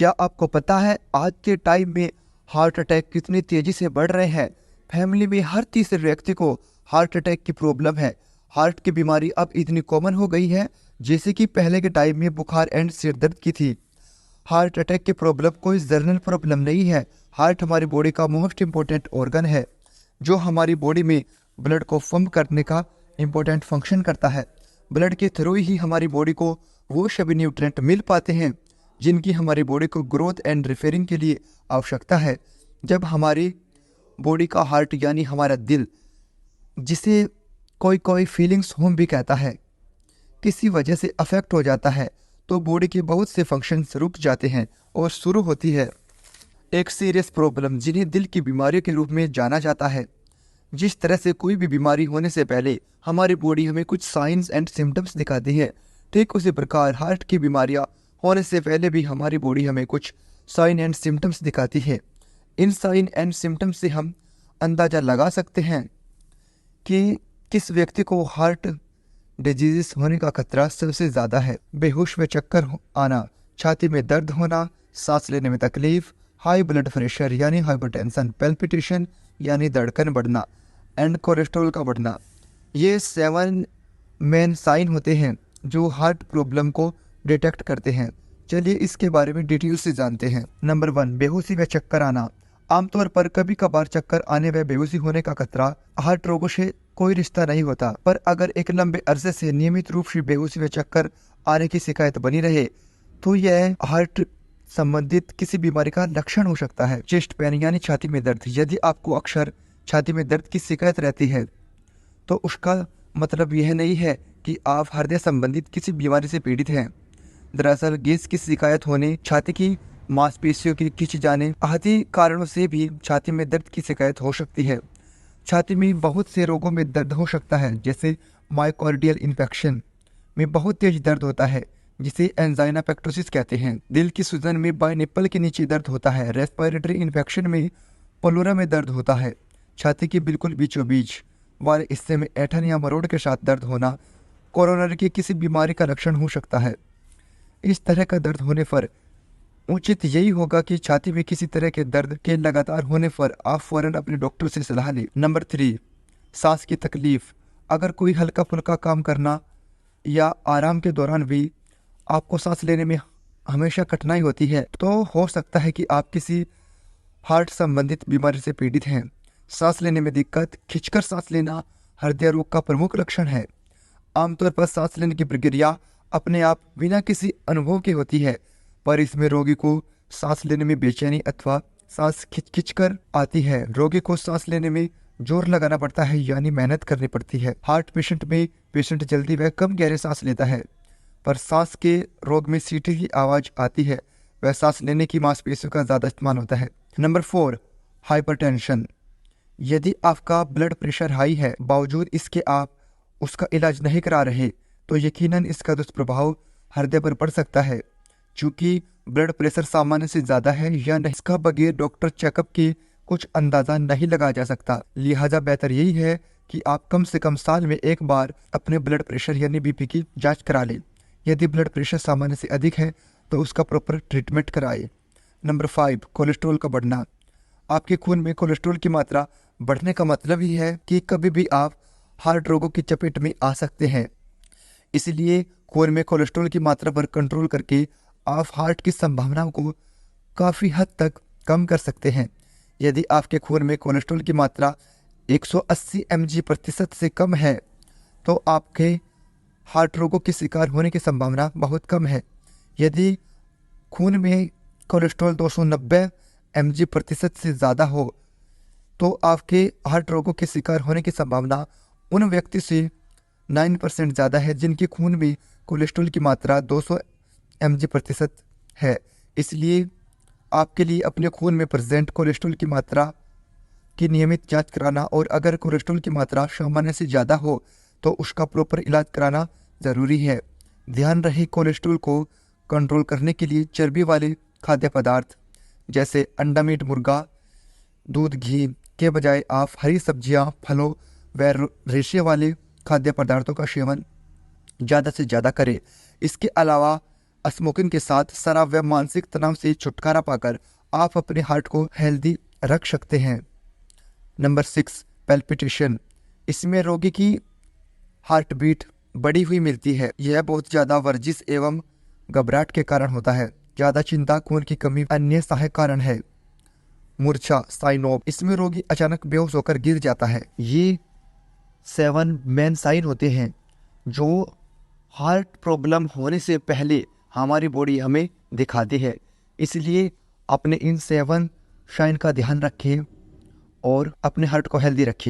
क्या आपको पता है आज के टाइम में हार्ट अटैक कितनी तेजी से बढ़ रहे हैं? फैमिली में हर तीसरे व्यक्ति को हार्ट अटैक की प्रॉब्लम है। हार्ट की बीमारी अब इतनी कॉमन हो गई है जैसे कि पहले के टाइम में बुखार एंड सिर दर्द की थी। हार्ट अटैक की प्रॉब्लम कोई जनरल प्रॉब्लम नहीं है। हार्ट हमारी बॉडी का मोस्ट इम्पोर्टेंट ऑर्गन है जो हमारी बॉडी में ब्लड को पंप करने का इम्पोर्टेंट फंक्शन करता है। ब्लड के थ्रू ही हमारी बॉडी को वो सभी न्यूट्रिएंट मिल पाते हैं जिनकी हमारी बॉडी को ग्रोथ एंड रिपेयरिंग के लिए आवश्यकता है। जब हमारी बॉडी का हार्ट यानी हमारा दिल, जिसे कोई कोई फीलिंग्स होम भी कहता है, किसी वजह से अफेक्ट हो जाता है तो बॉडी के बहुत से फंक्शंस रुक जाते हैं और शुरू होती है एक सीरियस प्रॉब्लम जिन्हें दिल की बीमारी के रूप में जाना जाता है। जिस तरह से कोई भी बीमारी होने से पहले हमारी बॉडी हमें कुछ साइंस एंड सिम्टम्स दिखाती है, ठीक उसी प्रकार हार्ट की बीमारियां होने से पहले भी हमारी बॉडी हमें कुछ साइन एंड सिम्टम्स दिखाती है। इन साइन एंड सिम्टम्स से हम अंदाज़ा लगा सकते हैं कि किस व्यक्ति को हार्ट डिजीज़ होने का खतरा सबसे ज़्यादा है। बेहोश व चक्कर आना, छाती में दर्द होना, सांस लेने में तकलीफ, हाई ब्लड प्रेशर यानी हाइपरटेंशन, पैल्पिटेशन यानी धड़कन बढ़ना एंड कोलेस्ट्रॉल का बढ़ना, ये 7 मेन साइन होते हैं जो हार्ट प्रॉब्लम को डिटेक्ट करते हैं। चलिए इसके बारे में डिटेल से जानते हैं। नंबर 1, बेहोशी व चक्कर आना। आमतौर पर कभी कभार चक्कर आने व बेहोशी होने का खतरा हार्ट रोगों से कोई रिश्ता नहीं होता, पर अगर एक लंबे अरसे से नियमित रूप से बेहोशी व चक्कर आने की शिकायत बनी रहे तो यह हार्ट संबंधित किसी बीमारी का लक्षण हो सकता है। चेस्ट पेन यानी छाती में दर्द। यदि आपको अक्सर छाती में दर्द की शिकायत रहती है तो उसका मतलब यह नहीं है कि आप हृदय संबंधित किसी बीमारी से पीड़ित हैं। दरअसल गैस की शिकायत होने, छाती की मांसपेशियों की खिंच जाने आदि कारणों से भी छाती में दर्द की शिकायत हो सकती है। छाती में बहुत से रोगों में दर्द हो सकता है, जैसे मायोकार्डियल इन्फेक्शन में बहुत तेज दर्द होता है जिसे एंजाइना पेक्टोसिस कहते हैं। दिल की सूजन में बाएं निप्पल के नीचे दर्द होता है। रेस्पिरेटरी इन्फेक्शन में प्लूरा में दर्द होता है। छाती के बिल्कुल बीचों बीच वाले हिस्से में ऐंठन या मरोड़ के साथ दर्द होना कोरोनरी की किसी बीमारी का लक्षण हो सकता है। इस तरह का दर्द होने पर उचित यही होगा कि छाती में किसी तरह के दर्द के लगातार होने पर आप फौरन अपने डॉक्टर से सलाह लें। नंबर 3, सांस की तकलीफ। अगर कोई हल्का फुल्का काम करना या आराम के दौरान भी आपको सांस लेने में हमेशा कठिनाई होती है तो हो सकता है कि आप किसी हार्ट संबंधित बीमारी से पीड़ित हैं। सांस लेने में दिक्कत, खिंचकर सांस लेना हृदय रोग का प्रमुख लक्षण है। आमतौर पर सांस लेने की प्रक्रिया अपने आप बिना किसी अनुभव की होती है, पर इसमें रोगी को सांस लेने में बेचैनी अथवा सांस खिंच कर आती है। रोगी को सांस लेने में जोर लगाना पड़ता है यानी मेहनत करनी पड़ती है। हार्ट पेशेंट में पेशेंट जल्दी व कम गहरे सांस लेता है, पर सांस के रोग में सीटी की आवाज़ आती है, वह सांस लेने की मांसपेशियों का ज़्यादा इस्तेमाल होता है। Number 4, hypertension. यदि आपका ब्लड प्रेशर हाई है बावजूद इसके आप उसका इलाज नहीं करा रहे तो यकीनन इसका दुष्प्रभाव हृदय पर पड़ सकता है। चूँकि ब्लड प्रेशर सामान्य से ज़्यादा है या नहीं, इसका बगैर डॉक्टर चेकअप के कुछ अंदाज़ा नहीं लगाया जा सकता। लिहाजा बेहतर यही है कि आप कम से कम साल में एक बार अपने ब्लड प्रेशर यानी बीपी की जांच करा लें। यदि ब्लड प्रेशर सामान्य से अधिक है तो उसका प्रॉपर ट्रीटमेंट कराएं। नंबर 5, कोलेस्ट्रॉल का बढ़ना। आपके खून में कोलेस्ट्रॉल की मात्रा बढ़ने का मतलब ही है कि कभी भी आप हार्ट रोगों की चपेट में आ सकते हैं। इसलिए खून में कोलेस्ट्रॉल की मात्रा पर कंट्रोल करके आप हार्ट की संभावनाओं को काफ़ी हद तक कम कर सकते हैं। यदि आपके खून में कोलेस्ट्रॉल की मात्रा 180 mg/% से कम है तो आपके हार्ट रोगों के शिकार होने की संभावना बहुत कम है। यदि खून में कोलेस्ट्रॉल 290 mg/% से ज़्यादा हो तो आपके हार्ट रोगों के शिकार होने की संभावना उन व्यक्ति से 9% ज़्यादा है जिनके खून में कोलेस्ट्रॉल की मात्रा 200 mg/% है। इसलिए आपके लिए अपने खून में प्रेजेंट कोलेस्ट्रॉल की मात्रा की नियमित जांच कराना और अगर कोलेस्ट्रॉल की मात्रा सामान्य से ज़्यादा हो तो उसका प्रॉपर इलाज कराना ज़रूरी है। ध्यान रहे कोलेस्ट्रॉल को कंट्रोल करने के लिए चर्बी वाले खाद्य पदार्थ जैसे अंडा, मीट, मुर्गा, दूध, घी के बजाय आप हरी सब्जियां, फलों व रेशे वाले खाद्य पदार्थों का सेवन ज़्यादा से ज़्यादा करें। इसके अलावा स्मोकिंग के साथ शराब व मानसिक तनाव से छुटकारा पाकर आप अपने हार्ट को हेल्दी रख सकते हैं। Number 6, palpitation. इसमें रोगी की हार्ट बीट बढ़ी हुई मिलती है। यह बहुत ज़्यादा वर्जिश एवं घबराहट के कारण होता है। ज़्यादा चिंता, खून की कमी अन्य सहायक कारण है। मूर्छा, साइन ऑफ। इसमें रोगी अचानक बेहोश होकर गिर जाता है। ये 7 मेन साइन होते हैं जो हार्ट प्रॉब्लम होने से पहले हमारी बॉडी हमें दिखाती है। इसलिए अपने इन 7 साइन का ध्यान रखें और अपने हार्ट को हेल्दी रखें।